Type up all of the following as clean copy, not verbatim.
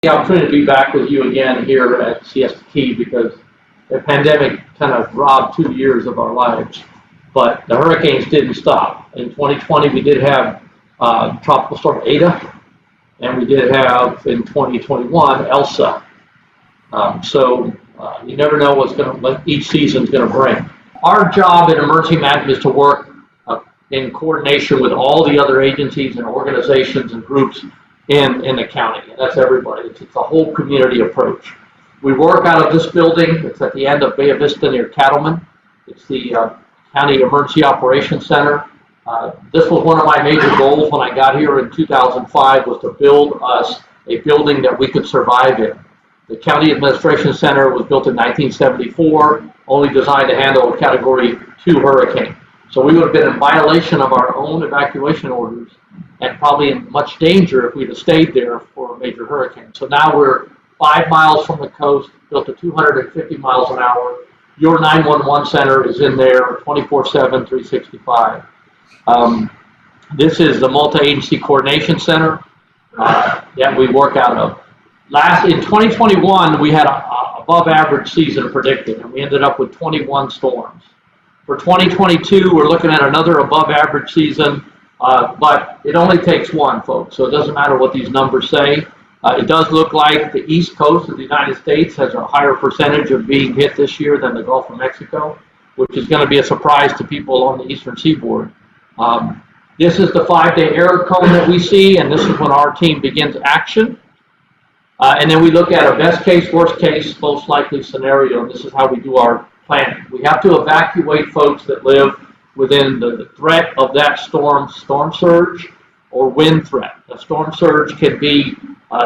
The opportunity to be back with you again here at Siesta Key because the pandemic kind of robbed 2 years of our lives, but the hurricanes didn't stop. In 2020, we did have Tropical Storm Eta, and we did have in 2021 Elsa. You never know what each season's going to bring. Our job in emergency management is to work in coordination with all the other agencies and organizations and groups in the county, and that's everybody. It's a whole community approach. We work out of this building. It's at the end of Bay Vista near Cattleman. It's the County Emergency Operations Center. This was one of my major goals when I got here in 2005, was to build us a building that we could survive in. The County Administration Center was built in 1974, only designed to handle a Category 2 hurricane. So we would have been in violation of our own evacuation orders and probably in much danger if we'd have stayed there for a major hurricane. So now we're 5 miles from the coast, built to 250 miles an hour. Your 911 center is in there 24/7, 365. This is the multi-agency coordination center that we work out of. In 2021, we had a above average season predicted, and we ended up with 21 storms. For 2022, we're looking at another above average season, but it only takes one, folks, so it doesn't matter what these numbers say. It does look like the East Coast of the United States has a higher percentage of being hit this year than the Gulf of Mexico, which is going to be a surprise to people along the eastern seaboard. This is the 5-day error cone that we see, and this is when our team begins action. And then we look at a best case, worst case, most likely scenario, and this is how we do our planning. We have to evacuate folks that live within the threat of that storm surge or wind threat. A storm surge can be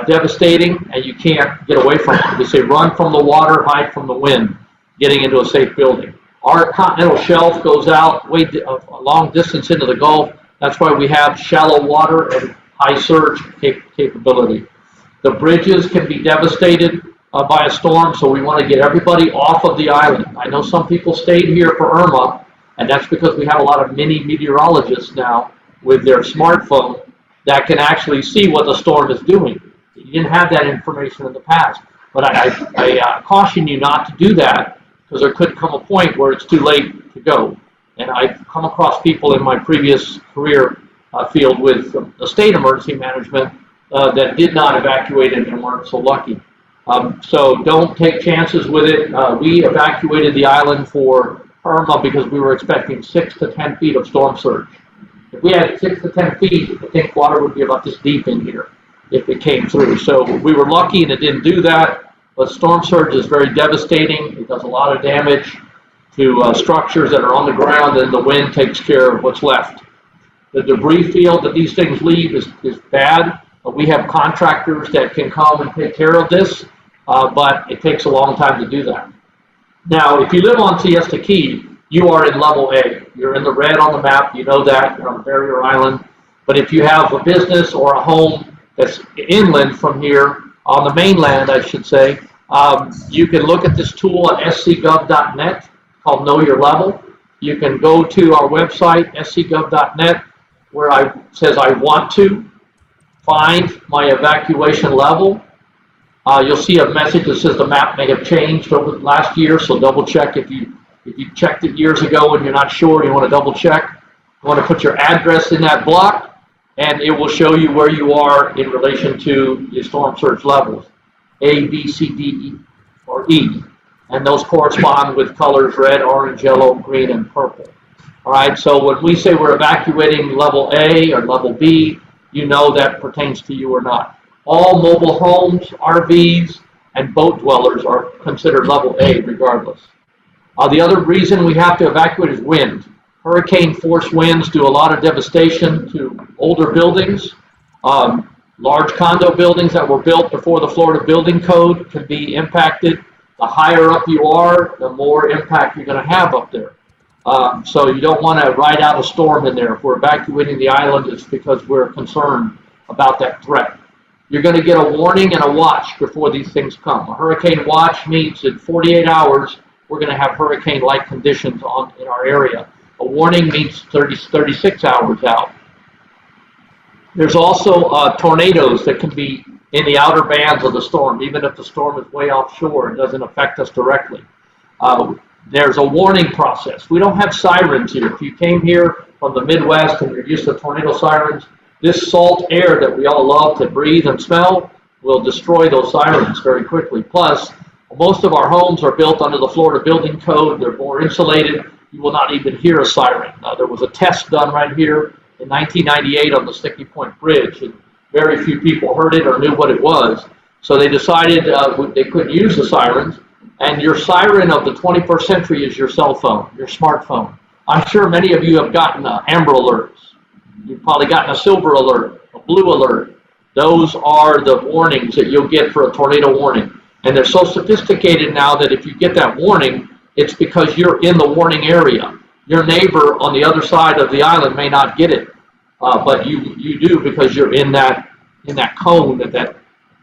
devastating, and you can't get away from it. We say run from the water, hide from the wind, getting into a safe building. Our continental shelf goes out a long distance into the Gulf. That's why we have shallow water and high surge capability. The bridges can be devastated by a storm, so we want to get everybody off of the island. I know some people stayed here for Irma, and that's because we have a lot of mini meteorologists now with their smartphone that can actually see what the storm is doing. You didn't have that information in the past, but I caution you not to do that, because there could come a point where it's too late to go. And I've come across people in my previous career field with the state emergency management that did not evacuate and weren't so lucky. So don't take chances with it. We evacuated the island for Irma because we were expecting 6 to 10 feet of storm surge. If we had 6 to 10 feet, I think water would be about this deep in here if it came through. So we were lucky and it didn't do that, but storm surge is very devastating. It does a lot of damage to structures that are on the ground, and the wind takes care of what's left. The debris field that these things leave is bad, but we have contractors that can come and take care of this, but it takes a long time to do that. Now, if you live on Siesta Key, you are in level A. You're in the red on the map. You know that. You're on a barrier island. But if you have a business or a home that's inland from here, on the mainland, I should say, you can look at this tool at scgov.net called Know Your Level. You can go to our website, scgov.net, where it says I want to find my evacuation level. You'll see a message that says the map may have changed over the last year, so double check if you checked it years ago and you're not sure, you want to double check. You want to put your address in that block, and it will show you where you are in relation to your storm surge levels, A, B, C, D, E, or E. And those correspond with colors red, orange, yellow, green, and purple. All right, so when we say we're evacuating level A or level B, you know that pertains to you or not. All mobile homes, RVs, and boat dwellers are considered level A regardless. The other reason we have to evacuate is wind. Hurricane force winds do a lot of devastation to older buildings. Large condo buildings that were built before the Florida Building Code can be impacted. The higher up you are, the more impact you're going to have up there. So you don't want to ride out a storm in there. If we're evacuating the island, it's because we're concerned about that threat. You're going to get a warning and a watch before these things come. A hurricane watch means in 48 hours, we're going to have hurricane-like conditions in our area. A warning means 36 hours out. There's also tornadoes that can be in the outer bands of the storm. Even if the storm is way offshore, it doesn't affect us directly. There's a warning process. We don't have sirens here. If you came here from the Midwest and you're used to tornado sirens, this salt air that we all love to breathe and smell will destroy those sirens very quickly. Plus, most of our homes are built under the Florida Building Code. They're more insulated. You will not even hear a siren. There was a test done right here in 1998 on the Sticky Point Bridge, and very few people heard it or knew what it was. So they decided they couldn't use the sirens. And your siren of the 21st century is your cell phone, your smartphone. I'm sure many of you have gotten Amber Alerts. You've probably gotten a Silver Alert, a Blue Alert. Those are the warnings that you'll get for a tornado warning. And they're so sophisticated now that if you get that warning, it's because you're in the warning area. Your neighbor on the other side of the island may not get it, but you do because you're in that cone that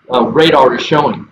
radar is showing.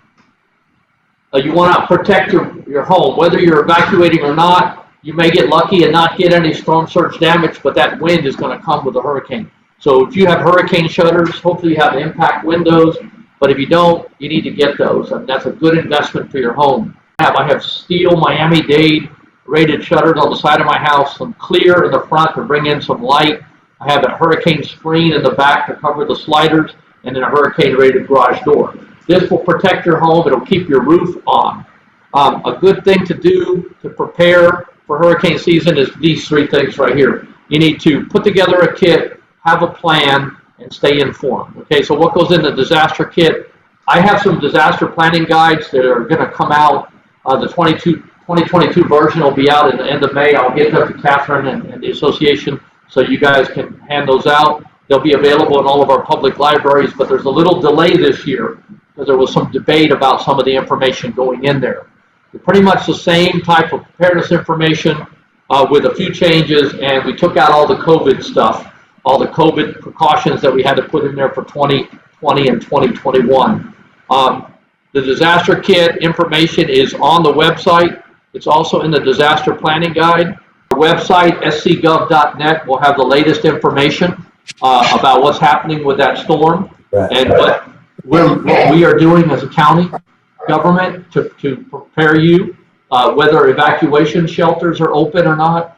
You want to protect your home. Whether you're evacuating or not, you may get lucky and not get any storm surge damage, but that wind is going to come with a hurricane. So if you have hurricane shutters, hopefully you have impact windows, but if you don't, you need to get those. And that's a good investment for your home. I have steel Miami-Dade rated shutters on the side of my house, some clear in the front to bring in some light. I have a hurricane screen in the back to cover the sliders, and then a hurricane rated garage door. This will protect your home. It'll keep your roof on. A good thing to do to prepare for hurricane season is these three things right here. You need to put together a kit, have a plan, and stay informed. Okay, so what goes in the disaster kit? I have some disaster planning guides that are going to come out. The 2022 version will be out at the end of May. I'll get them to Catherine and the association so you guys can hand those out. They'll be available in all of our public libraries, but there's a little delay this year because there was some debate about some of the information going in there. They're pretty much the same type of preparedness information with a few changes, and we took out all the COVID stuff, all the COVID precautions that we had to put in there for 2020 and 2021. The disaster kit information is on the website. It's also in the disaster planning guide. Our website, scgov.net, will have the latest information about what's happening with that storm and what we are doing as a county government to prepare you, whether evacuation shelters are open or not.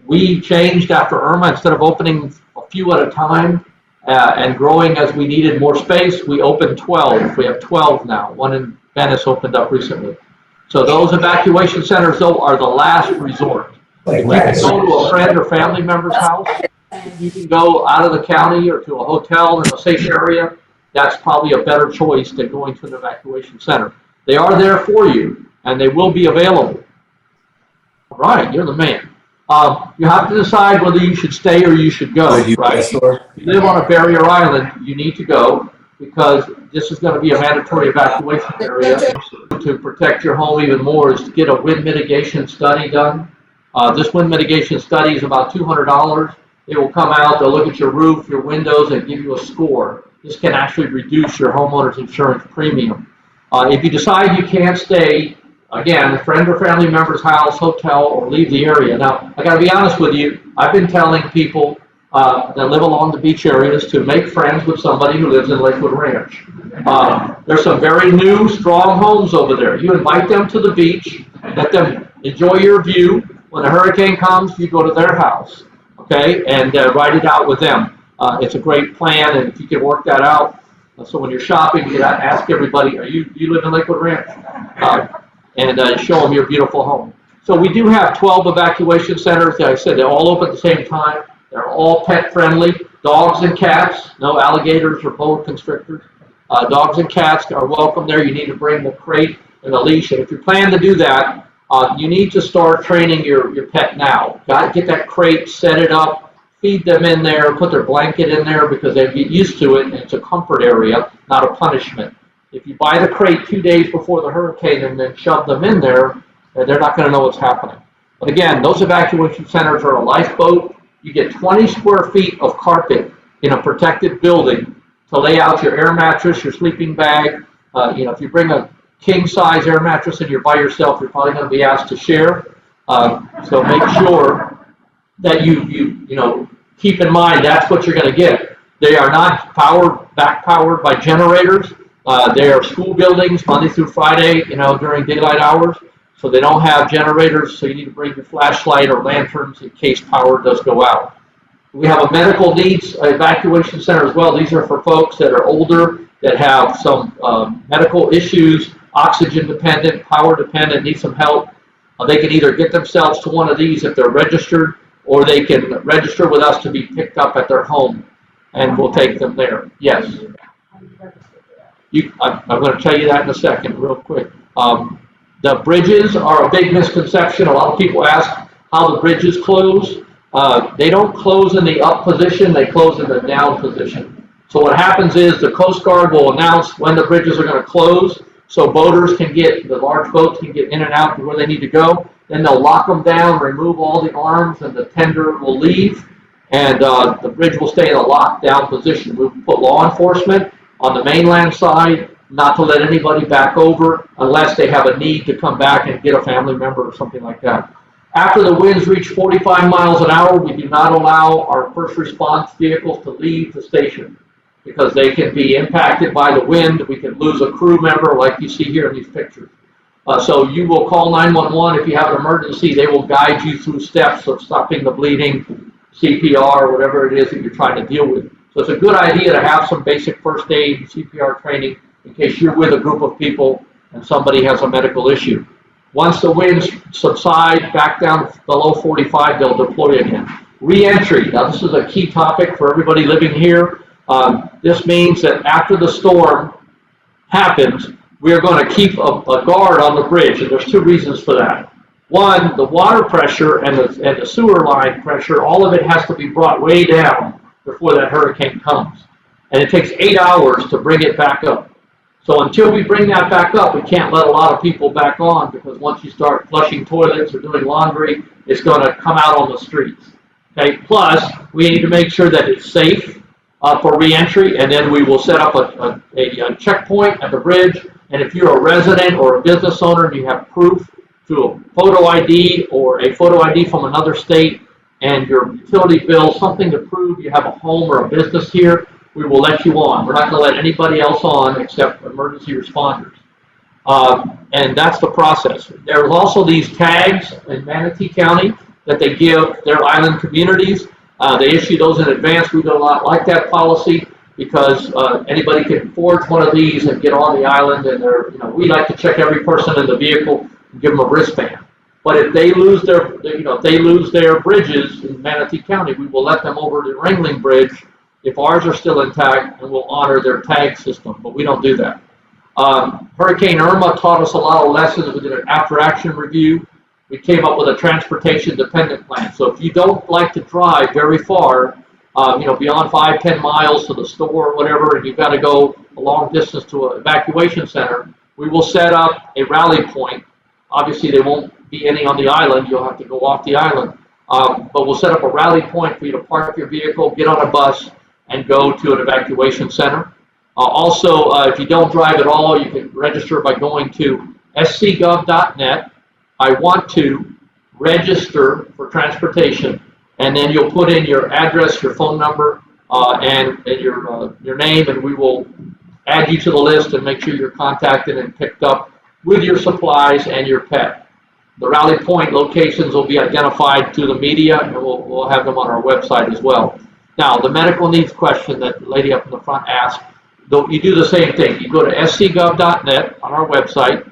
We changed after Irma. Instead of opening a few at a time and growing as we needed more space, we opened 12. We have 12 now. One in Venice opened up recently. So those evacuation centers, though, are the last resort. If you can go to a friend or family member's house, you can go out of the county or to a hotel in a safe area. That's probably a better choice than going to an evacuation center. They are there for you, and they will be available. All right, you're the man. You have to decide whether you should stay or you should go, right? If you live on a barrier island, you need to go because this is going to be a mandatory evacuation area. To protect your home even more is to get a wind mitigation study done. This wind mitigation study is about $200. It will come out, they'll look at your roof, your windows, and give you a score. This can actually reduce your homeowner's insurance premium. If you decide you can't stay, again, a friend or family member's house, hotel, or leave the area. Now, I got to be honest with you, I've been telling people that live along the beach areas to make friends with somebody who lives in Lakewood Ranch. There's some very new, strong homes over there. You invite them to the beach, let them enjoy your view. When a hurricane comes, you go to their house, okay, and ride it out with them. It's a great plan, and if you can work that out, so when you're shopping, you ask everybody, you live in Lakewood Ranch? And show them your beautiful home. So we do have 12 evacuation centers. Like I said, they're all open at the same time. They're all pet friendly. Dogs and cats, no alligators or boa constrictors. Dogs and cats are welcome there. You need to bring the crate and the leash. And if you plan to do that, you need to start training your pet now. Got to get that crate, set it up, feed them in there, put their blanket in there because they get used to it, and it's a comfort area, not a punishment. If you buy the crate 2 days before the hurricane and then shove them in there, they're not going to know what's happening. But again, those evacuation centers are a lifeboat. You get 20 square feet of carpet in a protected building to lay out your air mattress, your sleeping bag. If you bring a king-size air mattress and you're by yourself, you're probably going to be asked to share. So make sure that you keep in mind that's what you're going to get. They are not back powered by generators. They are school buildings Monday through Friday, during daylight hours. So they don't have generators, so you need to bring your flashlight or lanterns in case power does go out. We have a medical needs evacuation center as well. These are for folks that are older, that have some medical issues, oxygen dependent, power dependent, need some help. They can either get themselves to one of these if they're registered, or they can register with us to be picked up at their home, and we'll take them there. Yes. I'm going to tell you that in a second, real quick. The bridges are a big misconception. A lot of people ask how the bridges close. They don't close in the up position, they close in the down position. So what happens is the Coast Guard will announce when the bridges are going to close, so boaters can the large boats can get in and out to where they need to go. Then they'll lock them down, remove all the arms, and the tender will leave, and the bridge will stay in a locked down position. We'll put law enforcement on the mainland side, not to let anybody back over unless they have a need to come back and get a family member or something like that. After the winds reach 45 miles an hour, we do not allow our first response vehicles to leave the station because they can be impacted by the wind. We can lose a crew member like you see here in these pictures. So you will call 911 if you have an emergency. They will guide you through steps of stopping the bleeding, CPR, whatever it is that you're trying to deal with. So it's a good idea to have some basic first aid and CPR training in case you're with a group of people and somebody has a medical issue. Once the winds subside back down below 45, they'll deploy again. Re-entry. Now this is a key topic for everybody living here. This means that after the storm happens, we are going to keep a guard on the bridge, and there's two reasons for that. One, the water pressure and the sewer line pressure, all of it has to be brought way down before that hurricane comes. And it takes 8 hours to bring it back up. So until we bring that back up, we can't let a lot of people back on, because once you start flushing toilets or doing laundry, it's going to come out on the streets. Okay. Plus, we need to make sure that it's safe for re-entry, and then we will set up a checkpoint at the bridge. And if you're a resident or a business owner and you have proof through a photo ID or a photo ID from another state and your utility bill, something to prove you have a home or a business here, we will let you on. We're not going to let anybody else on except emergency responders. And that's the process. There's also these tags in Manatee County that they give their island communities. They issue those in advance. We do not like that policy because anybody can forge one of these and get on the island, and we like to check every person in the vehicle and give them a wristband. But if they lose their bridges in Manatee County, we will let them over to the Ringling Bridge if ours are still intact, and we'll honor their tag system, but we don't do that. Hurricane Irma taught us a lot of lessons. We did an after-action review. We came up with a transportation-dependent plan. So if you don't like to drive very far, beyond 5-10 miles to the store or whatever, and you've got to go a long distance to an evacuation center, we will set up a rally point. Obviously, there won't be any on the island. You'll have to go off the island. But we'll set up a rally point for you to park your vehicle, get on a bus, and go to an evacuation center. Also, if you don't drive at all, you can register by going to scgov.net. I want to register for transportation, and then you'll put in your address, your phone number, and your name, and we will add you to the list and make sure you're contacted and picked up with your supplies and your pet. The rally point locations will be identified through the media, and we'll have them on our website as well. Now, the medical needs question that the lady up in the front asked, you do the same thing. You go to scgov.net on our website.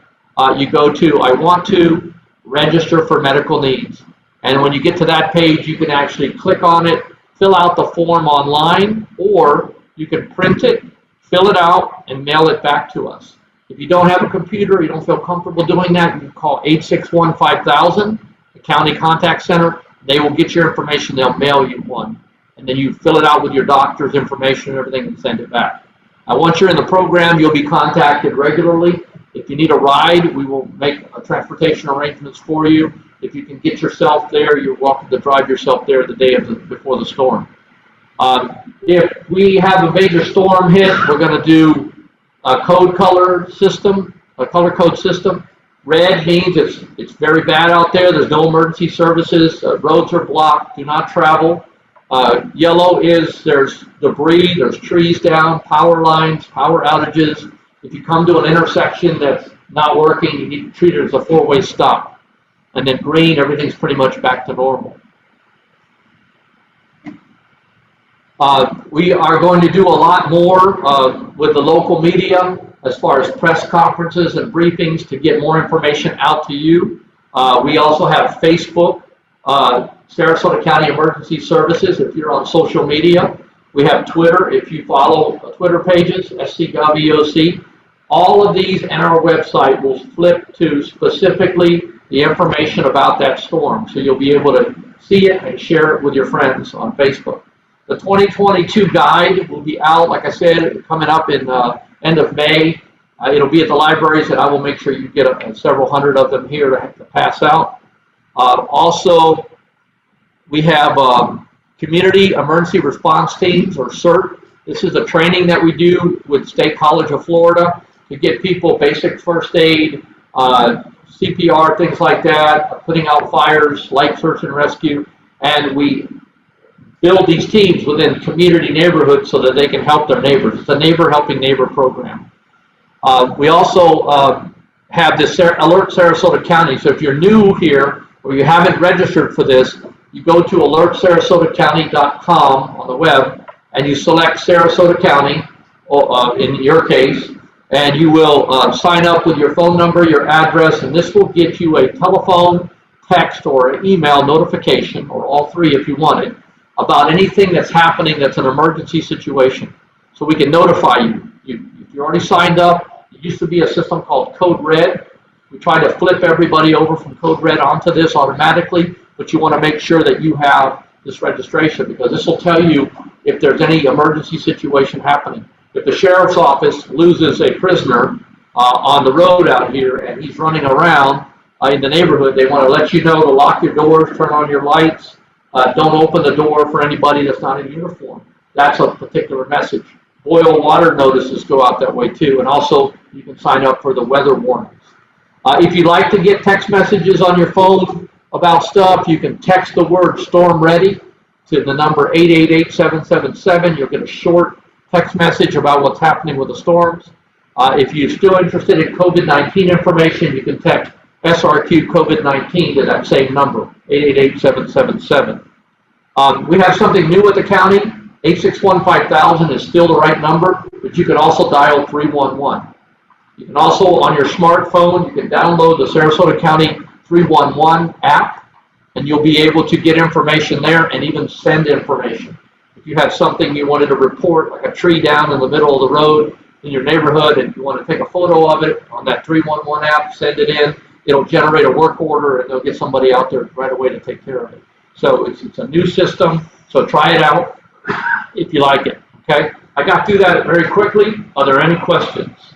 You go to I want to register for medical needs. And when you get to that page, you can actually click on it, fill out the form online, or you can print it, fill it out, and mail it back to us. If you don't have a computer, you don't feel comfortable doing that, you can call 861-5000, the county contact center. They will get your information. They'll mail you one. And then you fill it out with your doctor's information and everything and send it back. Once you're in the program, you'll be contacted regularly. If you need a ride, we will make transportation arrangements for you. If you can get yourself there, you're welcome to drive yourself there the day before the storm. If we have a major storm hit, we're going to do a color code system. Red means it's very bad out there. There's no emergency services. Roads are blocked. Do not travel. Yellow is there's debris, there's trees down, power lines, power outages. If you come to an intersection that's not working, you need to treat it as a four-way stop. And then green, everything's pretty much back to normal. We are going to do a lot more with the local media as far as press conferences and briefings to get more information out to you. We also have Facebook, Sarasota County Emergency Services, if you're on social media. We have Twitter, if you follow Twitter pages, SCGovEOC. All of these and our website will flip to specifically the information about that storm. So you'll be able to see it and share it with your friends on Facebook. The 2022 guide will be out, like I said, coming up in end of May. It'll be at the libraries, and I will make sure you get several hundred of them here to pass out. Also, we have Community Emergency Response Teams, or CERT. This is a training that we do with State College of Florida to get people basic first aid, CPR, things like that, putting out fires, light search and rescue, and we build these teams within community neighborhoods so that they can help their neighbors. It's a neighbor helping neighbor program. We also have this Alert Sarasota County. So if you're new here or you haven't registered for this, you go to alertsarasotacounty.com on the web and you select Sarasota County, in your case, and you will sign up with your phone number, your address, and this will get you a telephone, text, or an email notification, or all three if you want it, about anything that's happening that's an emergency situation. So we can notify you. If you're already signed up, it used to be a system called Code Red. We try to flip everybody over from Code Red onto this automatically, but you want to make sure that you have this registration, because this will tell you if there's any emergency situation happening. If the sheriff's office loses a prisoner on the road out here and he's running around in the neighborhood, they want to let you know to lock your doors, turn on your lights, don't open the door for anybody that's not in uniform. That's a particular message. Boil water notices go out that way too, and also you can sign up for the weather warnings. If you'd like to get text messages on your phone about stuff, you can text the word storm ready to the number 888-777. You'll get a short text message about what's happening with the storms. If you're still interested in COVID-19 information, you can text SRQ COVID-19 to that same number, 888-777. We have something new with the county. 861-5000 is still the right number, but you can also dial 311. You can also, on your smartphone, you can download the Sarasota County 311 app, and you'll be able to get information there and even send information. If you have something you wanted to report, like a tree down in the middle of the road in your neighborhood, and you want to take a photo of it on that 311 app, send it in, it'll generate a work order, and they'll get somebody out there right away to take care of it. So it's a new system, so try it out if you like it, okay? I got through that very quickly. Are there any questions?